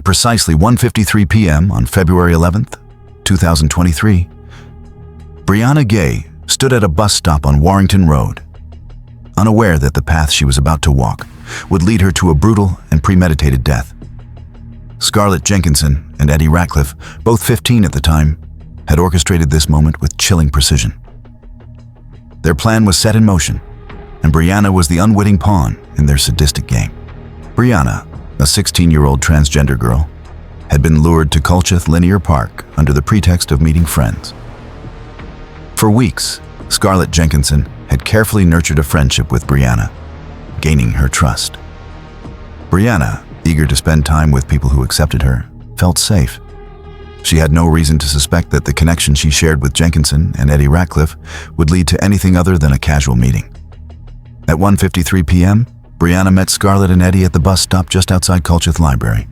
precisely 1:53 p.m. on February 11th, 2023, Brianna Ghey stood at a bus stop on Warrington Road, unaware that the path she was about to walk would lead her to a brutal and premeditated death. Scarlett Jenkinson and Eddie Ratcliffe, both 15 at the time, had orchestrated this moment with chilling precision. Their plan was set in motion, and Brianna was the unwitting pawn in their sadistic game. Brianna, a 16-year-old transgender girl, had been lured to Culcheth Linear Park under the pretext of meeting friends. For weeks, Scarlett Jenkinson had carefully nurtured a friendship with Brianna, gaining her trust. Brianna, eager to spend time with people who accepted her, felt safe. She had no reason to suspect that the connection she shared with Jenkinson and Eddie Ratcliffe would lead to anything other than a casual meeting. At 1:53 p.m., Brianna met Scarlett and Eddie at the bus stop just outside Culcheth Library.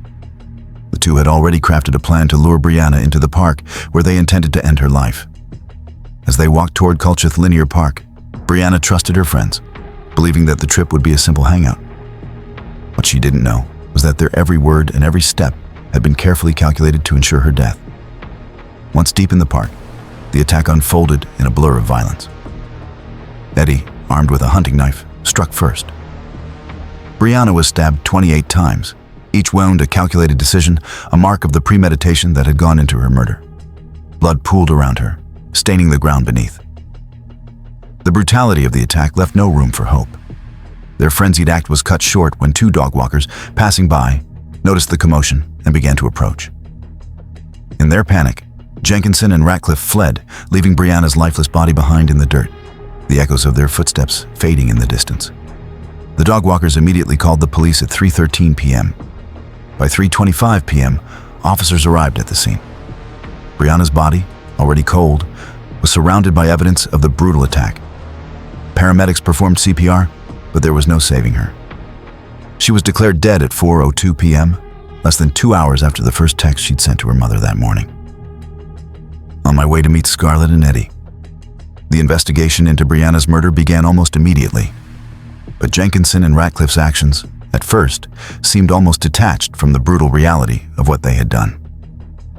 The two had already crafted a plan to lure Brianna into the park where they intended to end her life. As they walked toward Culcheth Linear Park, Brianna trusted her friends, believing that the trip would be a simple hangout. What she didn't know was that their every word and every step had been carefully calculated to ensure her death. Once deep in the park, the attack unfolded in a blur of violence. Eddie, armed with a hunting knife, struck first. Brianna was stabbed 28 times, each wound a calculated decision, a mark of the premeditation that had gone into her murder. Blood pooled around her, staining the ground beneath. The brutality of the attack left no room for hope. Their frenzied act was cut short when two dog walkers, passing by, noticed the commotion and began to approach. In their panic, Jenkinson and Ratcliffe fled, leaving Brianna's lifeless body behind in the dirt, the echoes of their footsteps fading in the distance. The dog walkers immediately called the police at 3:13 p.m. By 3:25 p.m., officers arrived at the scene. Brianna's body, already cold, was surrounded by evidence of the brutal attack. Paramedics performed CPR, but there was no saving her. She was declared dead at 4:02 p.m., less than 2 hours after the first text she'd sent to her mother that morning. On my way to meet Scarlett and Eddie. The investigation into Brianna's murder began almost immediately, but Jenkinson and Ratcliffe's actions, at first, seemed almost detached from the brutal reality of what they had done.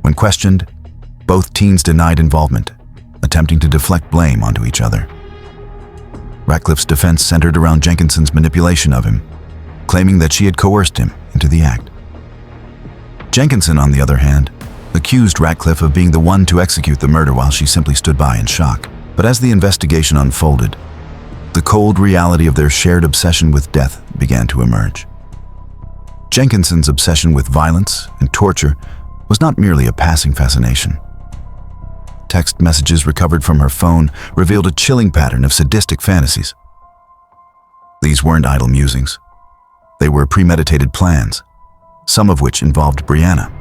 When questioned, both teens denied involvement, attempting to deflect blame onto each other. Ratcliffe's defense centered around Jenkinson's manipulation of him, claiming that she had coerced him into the act. Jenkinson, on the other hand, accused Ratcliffe of being the one to execute the murder while she simply stood by in shock. But as the investigation unfolded, the cold reality of their shared obsession with death began to emerge. Jenkinson's obsession with violence and torture was not merely a passing fascination. Text messages recovered from her phone revealed a chilling pattern of sadistic fantasies. These weren't idle musings. They were premeditated plans, some of which involved Brianna.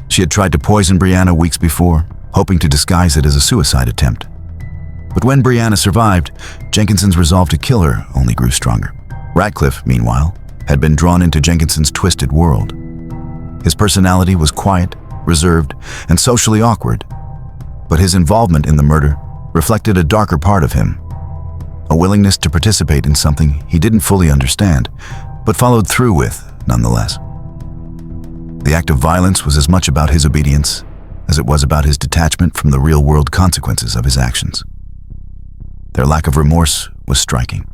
She had tried to poison Brianna weeks before, hoping to disguise it as a suicide attempt. But when Brianna survived, Jenkinson's resolve to kill her only grew stronger. Ratcliffe, meanwhile, had been drawn into Jenkinson's twisted world. His personality was quiet, reserved, and socially awkward, but his involvement in the murder reflected a darker part of him, a willingness to participate in something he didn't fully understand, but followed through with nonetheless. The act of violence was as much about his obedience as it was about his detachment from the real-world consequences of his actions. Their lack of remorse was striking.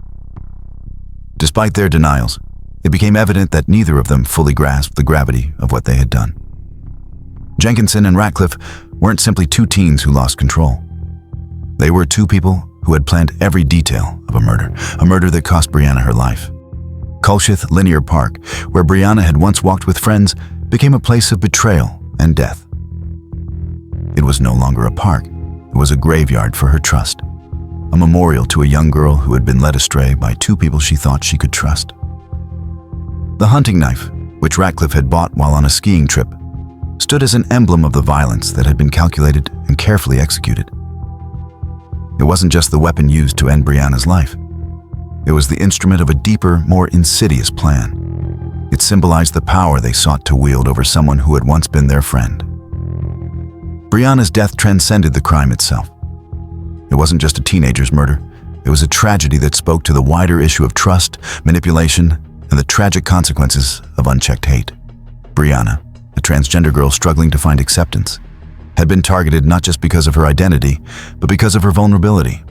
Despite their denials, it became evident that neither of them fully grasped the gravity of what they had done. Jenkinson and Ratcliffe weren't simply two teens who lost control. They were two people who had planned every detail of a murder that cost Brianna her life. Culcheth Linear Park, where Brianna had once walked with friends, became a place of betrayal and death. It was no longer a park, it was a graveyard for her trust, a memorial to a young girl who had been led astray by two people she thought she could trust. The hunting knife, which Ratcliffe had bought while on a skiing trip, stood as an emblem of the violence that had been calculated and carefully executed. It wasn't just the weapon used to end Brianna's life. It was the instrument of a deeper, more insidious plan. It symbolized the power they sought to wield over someone who had once been their friend. Brianna's death transcended the crime itself. It wasn't just a teenager's murder. It was a tragedy that spoke to the wider issue of trust, manipulation, and the tragic consequences of unchecked hate. Brianna, a transgender girl struggling to find acceptance, had been targeted not just because of her identity, but because of her vulnerability.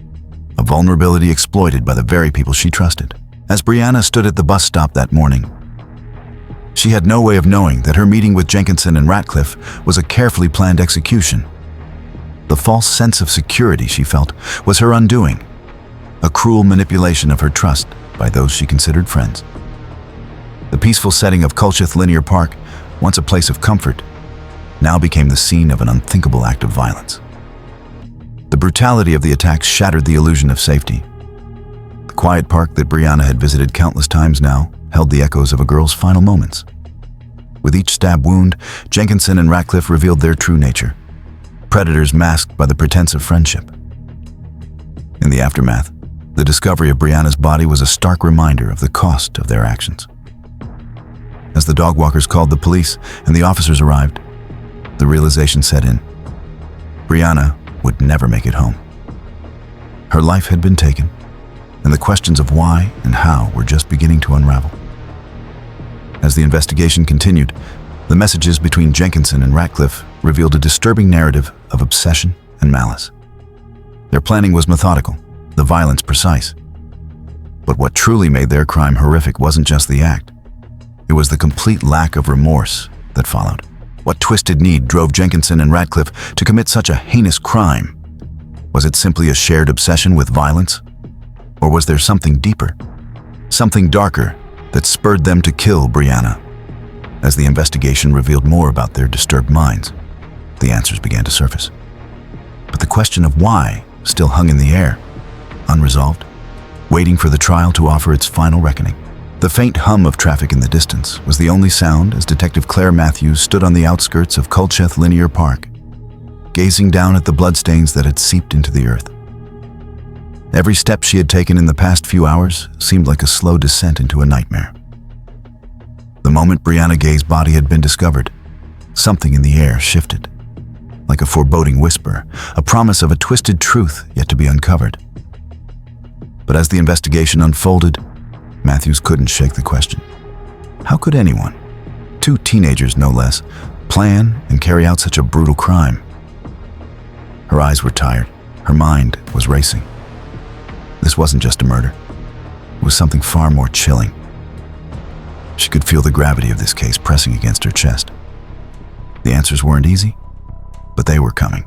A vulnerability exploited by the very people she trusted. As Brianna stood at the bus stop that morning, she had no way of knowing that her meeting with Jenkinson and Ratcliffe was a carefully planned execution. The false sense of security she felt was her undoing, a cruel manipulation of her trust by those she considered friends. The peaceful setting of Culcheth Linear Park, once a place of comfort, now became the scene of an unthinkable act of violence. The brutality of the attacks shattered the illusion of safety. The quiet park that Brianna had visited countless times now held the echoes of a girl's final moments. With each stab wound, Jenkinson and Ratcliffe revealed their true nature, predators masked by the pretense of friendship. In the aftermath, the discovery of Brianna's body was a stark reminder of the cost of their actions. As the dog walkers called the police and the officers arrived, the realization set in. Brianna would never make it home. Her life had been taken, and the questions of why and how were just beginning to unravel. As the investigation continued, the messages between Jenkinson and Ratcliffe revealed a disturbing narrative of obsession and malice. Their planning was methodical, the violence precise. But what truly made their crime horrific wasn't just the act. It was the complete lack of remorse that followed. What twisted need drove Jenkinson and Ratcliffe to commit such a heinous crime? Was it simply a shared obsession with violence? Or was there something deeper, something darker, that spurred them to kill Brianna? As the investigation revealed more about their disturbed minds, the answers began to surface. But the question of why still hung in the air, unresolved, waiting for the trial to offer its final reckoning. The faint hum of traffic in the distance was the only sound as Detective Claire Matthews stood on the outskirts of Culcheth Linear Park, gazing down at the bloodstains that had seeped into the earth. Every step she had taken in the past few hours seemed like a slow descent into a nightmare. The moment Brianna Ghey's body had been discovered, something in the air shifted, like a foreboding whisper, a promise of a twisted truth yet to be uncovered. But as the investigation unfolded, Matthews couldn't shake the question. How could anyone, two teenagers no less, plan and carry out such a brutal crime? Her eyes were tired, her mind was racing. This wasn't just a murder. It was something far more chilling. She could feel the gravity of this case pressing against her chest. The answers weren't easy, but they were coming.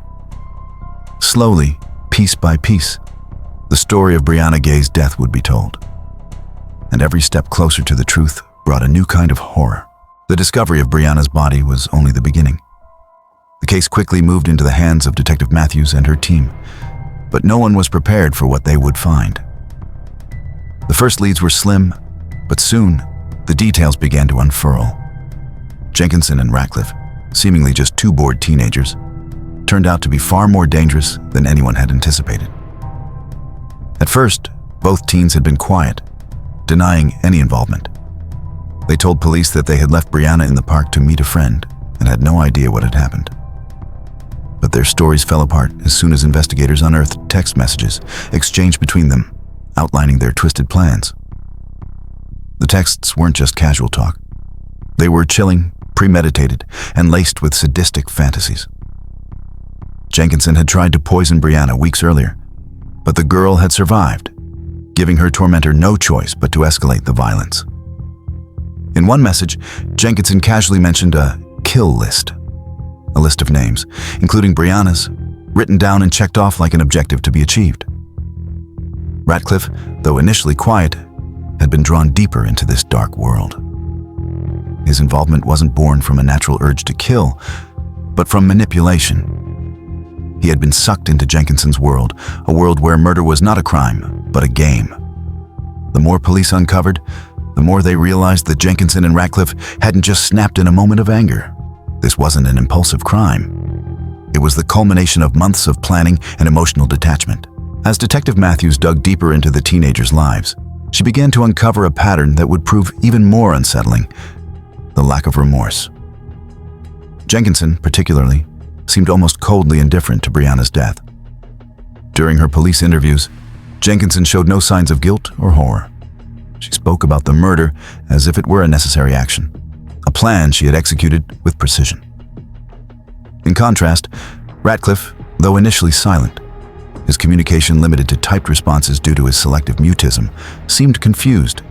Slowly, piece by piece, the story of Brianna Ghey's death would be told. And every step closer to the truth brought a new kind of horror. The discovery of Brianna's body was only the beginning. The case quickly moved into the hands of Detective Matthews and her team, but no one was prepared for what they would find. The first leads were slim, but soon, the details began to unfurl. Jenkinson and Ratcliffe, seemingly just two bored teenagers, turned out to be far more dangerous than anyone had anticipated. At first, both teens had been quiet, denying any involvement. They told police that they had left Brianna in the park to meet a friend and had no idea what had happened. But their stories fell apart as soon as investigators unearthed text messages exchanged between them, outlining their twisted plans. The texts weren't just casual talk. They were chilling, premeditated, and laced with sadistic fantasies. Jenkinson had tried to poison Brianna weeks earlier, but the girl had survived, giving her tormentor no choice but to escalate the violence. In one message, Jenkinson casually mentioned a kill list, a list of names, including Brianna's, written down and checked off like an objective to be achieved. Ratcliffe, though initially quiet, had been drawn deeper into this dark world. His involvement wasn't born from a natural urge to kill, but from manipulation. He had been sucked into Jenkinson's world, a world where murder was not a crime, but a game. The more police uncovered, the more they realized that Jenkinson and Ratcliffe hadn't just snapped in a moment of anger. This wasn't an impulsive crime. It was the culmination of months of planning and emotional detachment. As Detective Matthews dug deeper into the teenagers' lives, she began to uncover a pattern that would prove even more unsettling: the lack of remorse. Jenkinson, particularly, seemed almost coldly indifferent to Brianna's death. During her police interviews, Jenkinson showed no signs of guilt or horror. She spoke about the murder as if it were a necessary action, a plan she had executed with precision. In contrast, Ratcliffe, though initially silent, his communication limited to typed responses due to his selective mutism, seemed confused,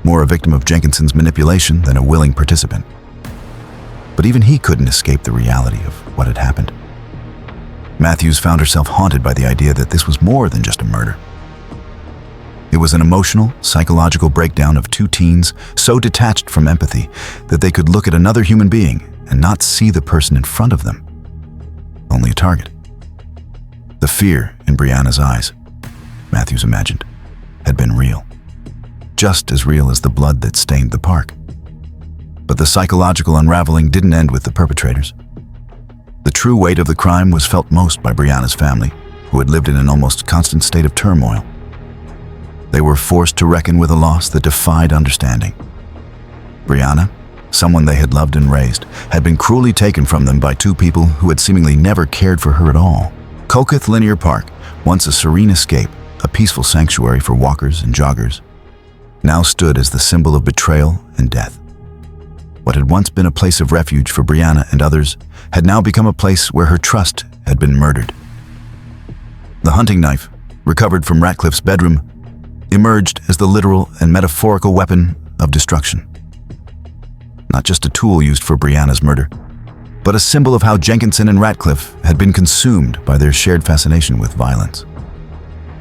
more a victim of Jenkinson's manipulation than a willing participant. But even he couldn't escape the reality of what had happened. Matthews found herself haunted by the idea that this was more than just a murder. It was an emotional, psychological breakdown of two teens so detached from empathy that they could look at another human being and not see the person in front of them, only a target. The fear in Brianna's eyes, Matthews imagined, had been real, just as real as the blood that stained the park. But the psychological unraveling didn't end with the perpetrators. The true weight of the crime was felt most by Brianna's family, who had lived in an almost constant state of turmoil. They were forced to reckon with a loss that defied understanding. Brianna, someone they had loved and raised, had been cruelly taken from them by two people who had seemingly never cared for her at all. Culcheth Linear Park, once a serene escape, a peaceful sanctuary for walkers and joggers, now stood as the symbol of betrayal and death. What had once been a place of refuge for Brianna and others had now become a place where her trust had been murdered. The hunting knife, recovered from Ratcliffe's bedroom, emerged as the literal and metaphorical weapon of destruction. Not just a tool used for Brianna's murder, but a symbol of how Jenkinson and Ratcliffe had been consumed by their shared fascination with violence.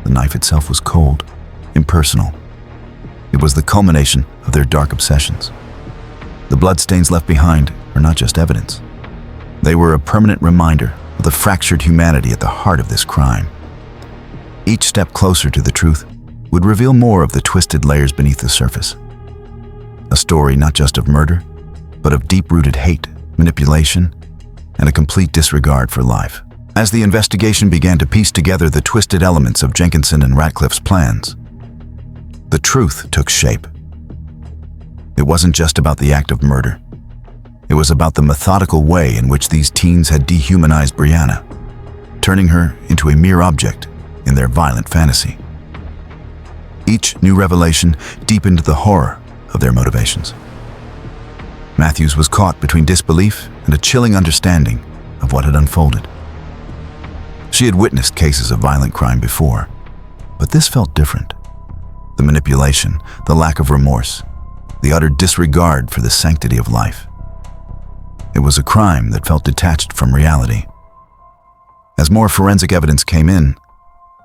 The knife itself was cold, impersonal. It was the culmination of their dark obsessions. The bloodstains left behind were not just evidence. They were a permanent reminder of the fractured humanity at the heart of this crime. Each step closer to the truth would reveal more of the twisted layers beneath the surface. A story not just of murder, but of deep-rooted hate, manipulation, and a complete disregard for life. As the investigation began to piece together the twisted elements of Jenkinson and Ratcliffe's plans, the truth took shape. It wasn't just about the act of murder. It was about the methodical way in which these teens had dehumanized Brianna, turning her into a mere object in their violent fantasy. Each new revelation deepened the horror of their motivations. Matthews was caught between disbelief and a chilling understanding of what had unfolded. She had witnessed cases of violent crime before, but this felt different. The manipulation, the lack of remorse, the utter disregard for the sanctity of life. It was a crime that felt detached from reality. As more forensic evidence came in,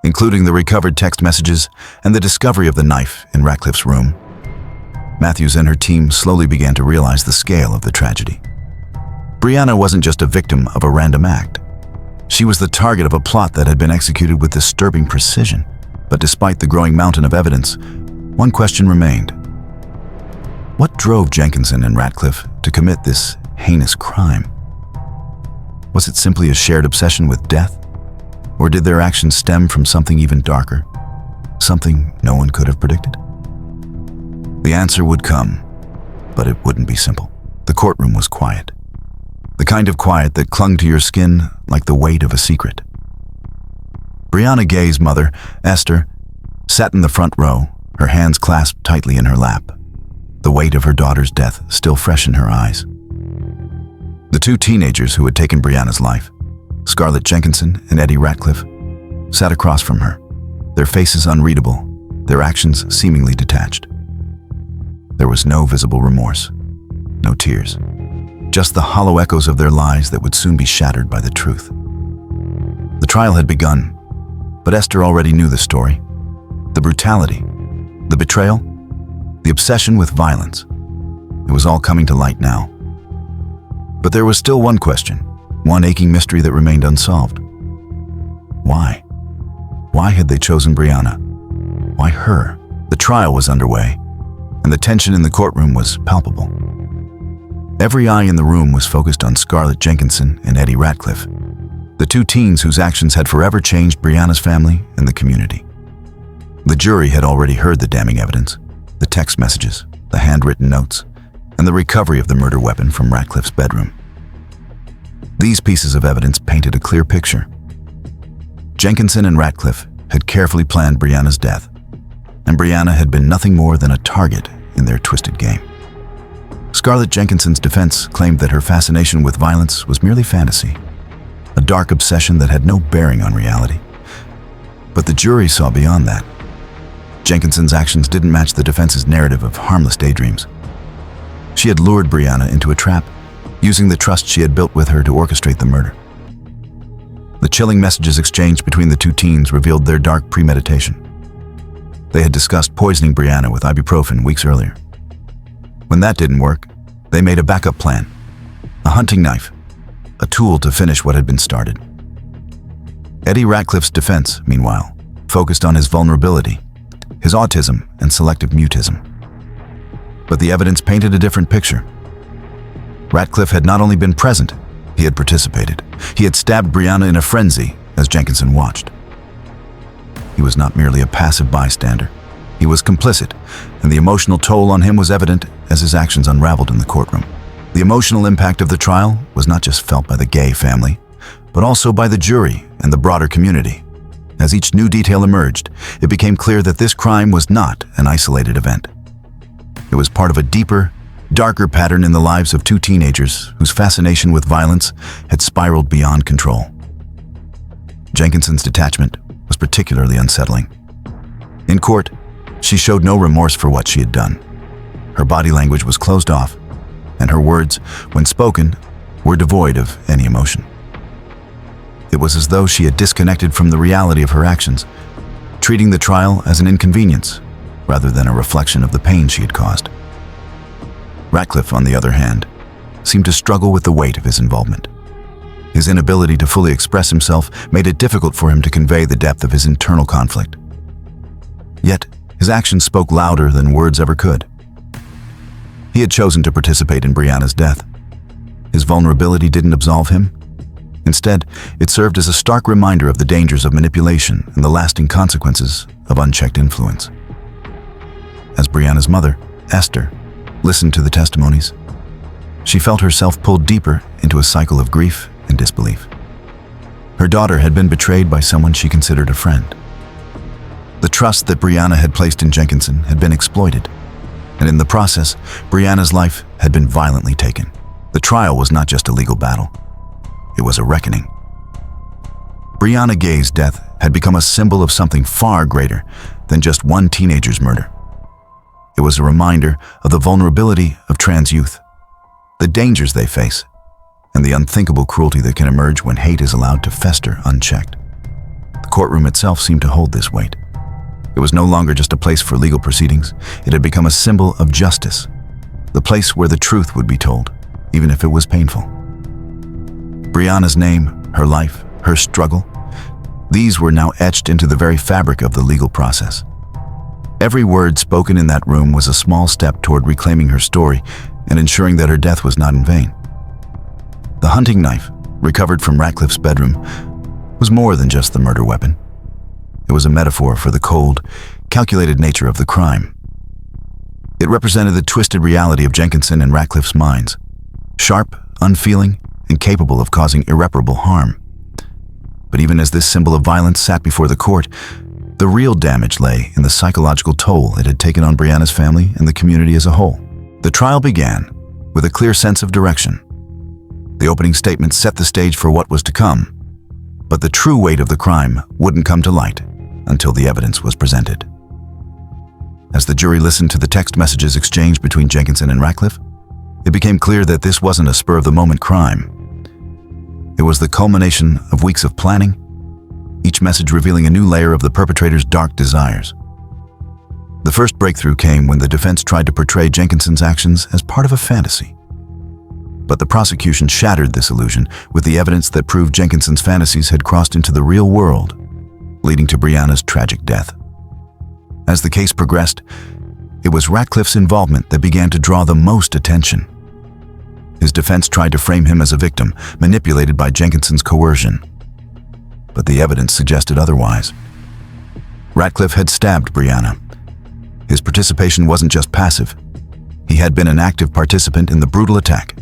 including the recovered text messages and the discovery of the knife in Ratcliffe's room, Matthews and her team slowly began to realize the scale of the tragedy. Brianna wasn't just a victim of a random act. She was the target of a plot that had been executed with disturbing precision. But despite the growing mountain of evidence, one question remained. What drove Jenkinson and Ratcliffe to commit this heinous crime? Was it simply a shared obsession with death? Or did their actions stem from something even darker? Something no one could have predicted? The answer would come, but it wouldn't be simple. The courtroom was quiet. The kind of quiet that clung to your skin like the weight of a secret. Brianna Ghey's mother, Esther, sat in the front row, her hands clasped tightly in her lap, the weight of her daughter's death still fresh in her eyes. The two teenagers who had taken Brianna's life, Scarlett Jenkinson and Eddie Ratcliffe, sat across from her, their faces unreadable, their actions seemingly detached. There was no visible remorse, no tears, just the hollow echoes of their lies that would soon be shattered by the truth. The trial had begun, but Esther already knew the story. The brutality, the betrayal, the obsession with violence. It was all coming to light now. But there was still one question, one aching mystery that remained unsolved. Why? Why had they chosen Brianna? Why her? The trial was underway, and the tension in the courtroom was palpable. Every eye in the room was focused on Scarlett Jenkinson and Eddie Ratcliffe, the two teens whose actions had forever changed Brianna's family and the community. The jury had already heard the damning evidence, the text messages, the handwritten notes, and the recovery of the murder weapon from Ratcliffe's bedroom. These pieces of evidence painted a clear picture. Jenkinson and Ratcliffe had carefully planned Brianna's death, and Brianna had been nothing more than a target in their twisted game. Scarlett Jenkinson's defense claimed that her fascination with violence was merely fantasy, a dark obsession that had no bearing on reality. But the jury saw beyond that. Jenkinson's actions didn't match the defense's narrative of harmless daydreams. She had lured Brianna into a trap, using the trust she had built with her to orchestrate the murder. The chilling messages exchanged between the two teens revealed their dark premeditation. They had discussed poisoning Brianna with ibuprofen weeks earlier. When that didn't work, they made a backup plan, a hunting knife, a tool to finish what had been started. Eddie Ratcliffe's defense, meanwhile, focused on his vulnerability, his autism and selective mutism. But the evidence painted a different picture. Ratcliffe had not only been present, he had participated. He had stabbed Brianna in a frenzy as Jenkinson watched. He was not merely a passive bystander. He was complicit, and the emotional toll on him was evident as his actions unraveled in the courtroom. The emotional impact of the trial was not just felt by the Ghey family, but also by the jury and the broader community. As each new detail emerged, it became clear that this crime was not an isolated event. It was part of a deeper, darker pattern in the lives of two teenagers whose fascination with violence had spiraled beyond control. Jenkinson's detachment was particularly unsettling. In court, she showed no remorse for what she had done. Her body language was closed off, and her words, when spoken, were devoid of any emotion. It was as though she had disconnected from the reality of her actions, treating the trial as an inconvenience rather than a reflection of the pain she had caused. Ratcliffe, on the other hand, seemed to struggle with the weight of his involvement. His inability to fully express himself made it difficult for him to convey the depth of his internal conflict. Yet, his actions spoke louder than words ever could. He had chosen to participate in Brianna's death. His vulnerability didn't absolve him. Instead, it served as a stark reminder of the dangers of manipulation and the lasting consequences of unchecked influence. As Brianna's mother, Esther, listened to the testimonies, she felt herself pulled deeper into a cycle of grief and disbelief. Her daughter had been betrayed by someone she considered a friend. The trust that Brianna had placed in Jenkinson had been exploited, and in the process, Brianna's life had been violently taken. The trial was not just a legal battle. It was a reckoning. Brianna Ghey's death had become a symbol of something far greater than just one teenager's murder. It was a reminder of the vulnerability of trans youth, the dangers they face, and the unthinkable cruelty that can emerge when hate is allowed to fester unchecked. The courtroom itself seemed to hold this weight. It was no longer just a place for legal proceedings. It had become a symbol of justice, the place where the truth would be told, even if it was painful. Brianna's name, her life, her struggle, these were now etched into the very fabric of the legal process. Every word spoken in that room was a small step toward reclaiming her story and ensuring that her death was not in vain. The hunting knife, recovered from Ratcliffe's bedroom, was more than just the murder weapon. It was a metaphor for the cold, calculated nature of the crime. It represented the twisted reality of Jenkinson and Ratcliffe's minds, sharp, unfeeling, and capable of causing irreparable harm. But even as this symbol of violence sat before the court, the real damage lay in the psychological toll it had taken on Brianna's family and the community as a whole. The trial began with a clear sense of direction. The opening statement set the stage for what was to come, but the true weight of the crime wouldn't come to light until the evidence was presented. As the jury listened to the text messages exchanged between Jenkinson and Ratcliffe, it became clear that this wasn't a spur-of-the-moment crime. It was the culmination of weeks of planning, each message revealing a new layer of the perpetrator's dark desires. The first breakthrough came when the defense tried to portray Jenkinson's actions as part of a fantasy. But the prosecution shattered this illusion with the evidence that proved Jenkinson's fantasies had crossed into the real world, leading to Brianna's tragic death. As the case progressed, it was Ratcliffe's involvement that began to draw the most attention. His defense tried to frame him as a victim, manipulated by Jenkinson's coercion. But the evidence suggested otherwise. Ratcliffe had stabbed Brianna. His participation wasn't just passive. He had been an active participant in the brutal attack.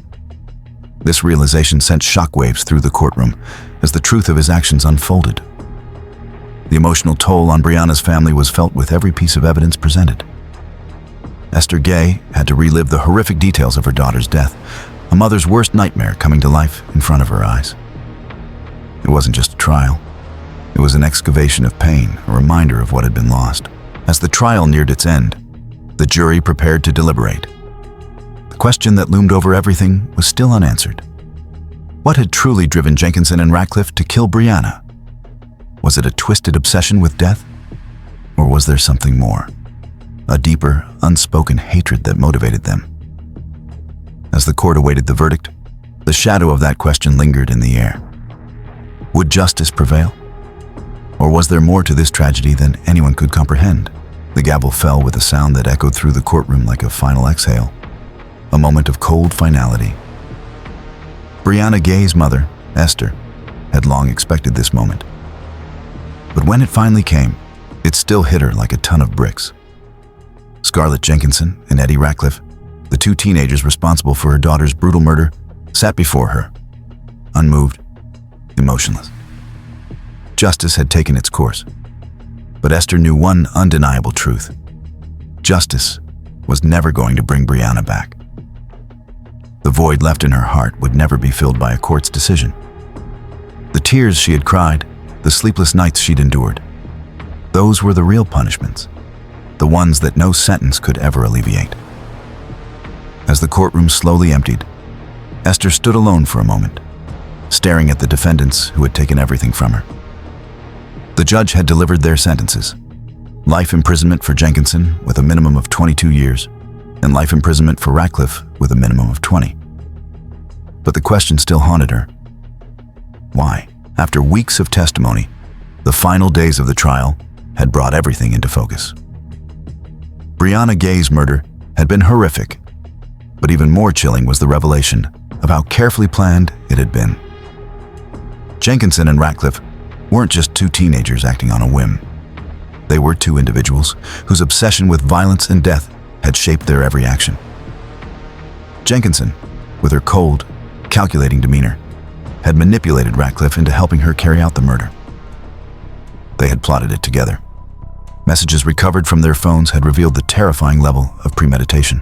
This realization sent shockwaves through the courtroom as the truth of his actions unfolded. The emotional toll on Brianna's family was felt with every piece of evidence presented. Esther Ghey had to relive the horrific details of her daughter's death, a mother's worst nightmare coming to life in front of her eyes. It wasn't just a trial. It was an excavation of pain, a reminder of what had been lost. As the trial neared its end, the jury prepared to deliberate. The question that loomed over everything was still unanswered. What had truly driven Jenkinson and Ratcliffe to kill Brianna? Was it a twisted obsession with death? Or was there something more? A deeper, unspoken hatred that motivated them? As the court awaited the verdict, the shadow of that question lingered in the air. Would justice prevail? Or was there more to this tragedy than anyone could comprehend? The gavel fell with a sound that echoed through the courtroom like a final exhale, a moment of cold finality. Brianna Ghey's mother, Esther, had long expected this moment. But when it finally came, it still hit her like a ton of bricks. Scarlett Jenkinson and Eddie Ratcliffe, the two teenagers responsible for her daughter's brutal murder, sat before her, unmoved, emotionless. Justice had taken its course. But Esther knew one undeniable truth. Justice was never going to bring Brianna back. The void left in her heart would never be filled by a court's decision. The tears she had cried, the sleepless nights she'd endured, those were the real punishments, the ones that no sentence could ever alleviate. As the courtroom slowly emptied, Esther stood alone for a moment, staring at the defendants who had taken everything from her. The judge had delivered their sentences: life imprisonment for Jenkinson with a minimum of 22 years, and life imprisonment for Ratcliffe with a minimum of 20. But the question still haunted her. Why? After weeks of testimony, the final days of the trial had brought everything into focus. Brianna Ghey's murder had been horrific, but even more chilling was the revelation of how carefully planned it had been. Jenkinson and Ratcliffe weren't just two teenagers acting on a whim. They were two individuals whose obsession with violence and death had shaped their every action. Jenkinson, with her cold, calculating demeanor, had manipulated Ratcliffe into helping her carry out the murder. They had plotted it together. Messages recovered from their phones had revealed the terrifying level of premeditation.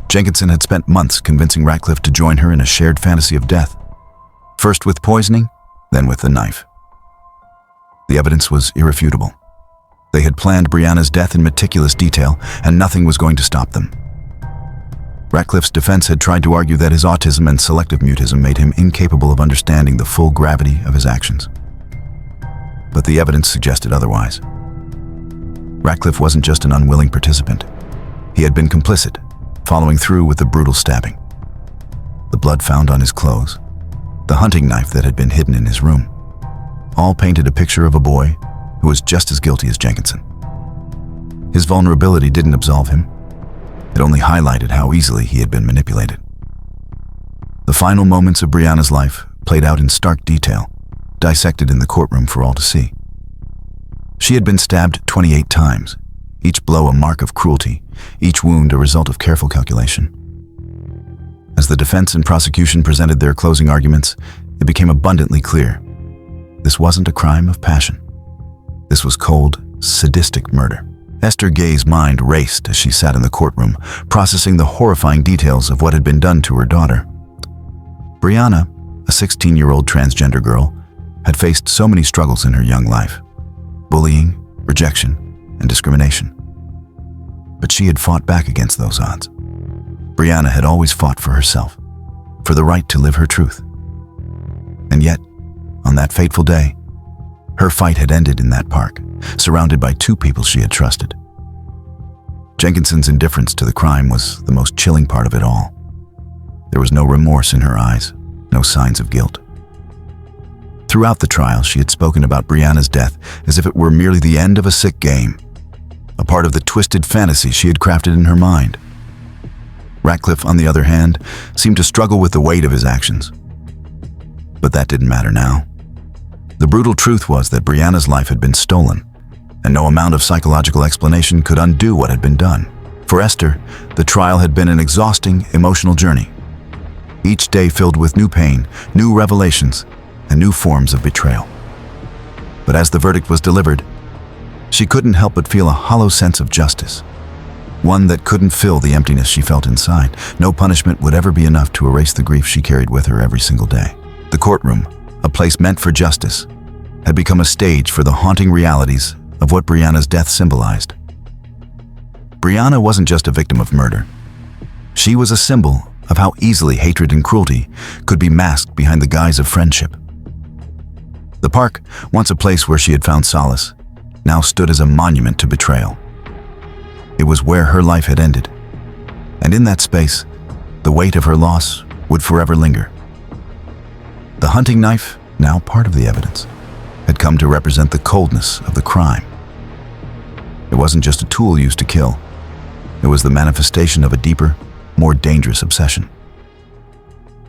Jenkinson had spent months convincing Ratcliffe to join her in a shared fantasy of death, first with poisoning, then with the knife. The evidence was irrefutable. They had planned Brianna's death in meticulous detail, and nothing was going to stop them. Ratcliffe's defense had tried to argue that his autism and selective mutism made him incapable of understanding the full gravity of his actions. But the evidence suggested otherwise. Ratcliffe wasn't just an unwilling participant. He had been complicit, following through with the brutal stabbing. The blood found on his clothes, the hunting knife that had been hidden in his room, all painted a picture of a boy who was just as guilty as Jenkinson. His vulnerability didn't absolve him. It only highlighted how easily he had been manipulated. The final moments of Brianna's life played out in stark detail, dissected in the courtroom for all to see. She had been stabbed 28 times, each blow a mark of cruelty, each wound a result of careful calculation. As the defense and prosecution presented their closing arguments, it became abundantly clear. This wasn't a crime of passion. This was cold, sadistic murder. Esther Ghey's mind raced as she sat in the courtroom, processing the horrifying details of what had been done to her daughter. Brianna, a 16-year-old transgender girl, had faced so many struggles in her young life: bullying, rejection, and discrimination. But she had fought back against those odds. Brianna had always fought for herself, for the right to live her truth. And yet, on that fateful day, her fight had ended in that park, surrounded by two people she had trusted. Jenkinson's indifference to the crime was the most chilling part of it all. There was no remorse in her eyes, no signs of guilt. Throughout the trial, she had spoken about Brianna's death as if it were merely the end of a sick game, a part of the twisted fantasy she had crafted in her mind. Ratcliffe, on the other hand, seemed to struggle with the weight of his actions. But that didn't matter now. The brutal truth was that Brianna's life had been stolen, and no amount of psychological explanation could undo what had been done. For Esther, the trial had been an exhausting, emotional journey, each day filled with new pain, new revelations, and new forms of betrayal. But as the verdict was delivered, she couldn't help but feel a hollow sense of justice. one that couldn't fill the emptiness she felt inside. No punishment would ever be enough to erase the grief she carried with her every single day. The courtroom, a place meant for justice, had become a stage for the haunting realities of what Brianna's death symbolized. Brianna wasn't just a victim of murder. She was a symbol of how easily hatred and cruelty could be masked behind the guise of friendship. The park, once a place where she had found solace, now stood as a monument to betrayal. It was where her life had ended, and in that space, the weight of her loss would forever linger. The hunting knife, now part of the evidence, had come to represent the coldness of the crime. It wasn't just a tool used to kill. It was the manifestation of a deeper, more dangerous obsession.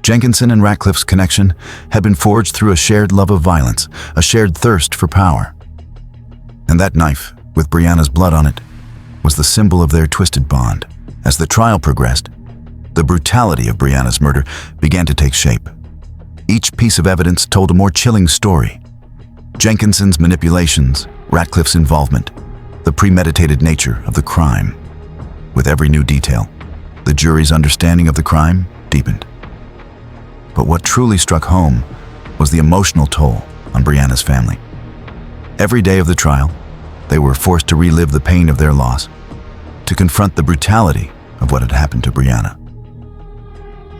Jenkinson and Ratcliffe's connection had been forged through a shared love of violence, a shared thirst for power. And that knife, with Brianna's blood on it, was the symbol of their twisted bond. As the trial progressed, the brutality of Brianna's murder began to take shape. Each piece of evidence told a more chilling story. Jenkinson's manipulations, Ratcliffe's involvement, the premeditated nature of the crime. With every new detail, the jury's understanding of the crime deepened. But what truly struck home was the emotional toll on Brianna's family. Every day of the trial, they were forced to relive the pain of their loss, to confront the brutality of what had happened to Brianna.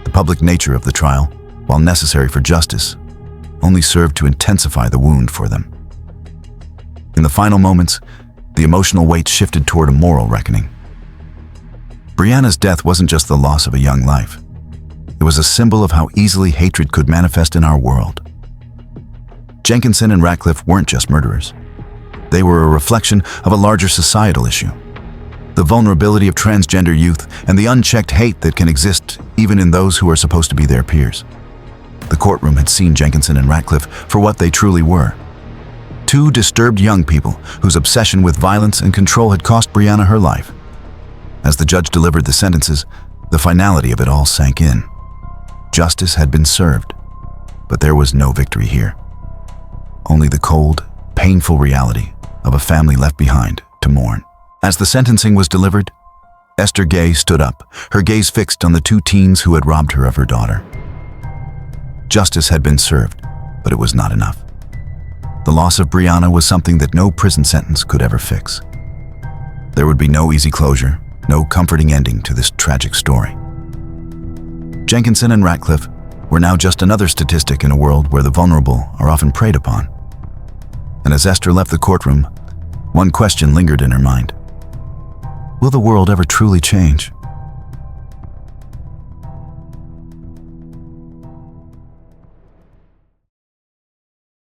The public nature of the trial, while necessary for justice, only served to intensify the wound for them. In the final moments, the emotional weight shifted toward a moral reckoning. Brianna's death wasn't just the loss of a young life. It was a symbol of how easily hatred could manifest in our world. Jenkinson and Ratcliffe weren't just murderers. They were a reflection of a larger societal issue. The vulnerability of transgender youth and the unchecked hate that can exist even in those who are supposed to be their peers. The courtroom had seen Jenkinson and Ratcliffe for what they truly were. Two disturbed young people whose obsession with violence and control had cost Brianna her life. As the judge delivered the sentences, the finality of it all sank in. Justice had been served, but there was no victory here. Only the cold, painful reality of a family left behind to mourn. As the sentencing was delivered, Esther Ghey stood up, her gaze fixed on the two teens who had robbed her of her daughter. Justice had been served, but it was not enough. The loss of Brianna was something that no prison sentence could ever fix. There would be no easy closure, no comforting ending to this tragic story. Jenkinson and Ratcliffe were now just another statistic in a world where the vulnerable are often preyed upon. And as Esther left the courtroom, one question lingered in her mind. Will the world ever truly change?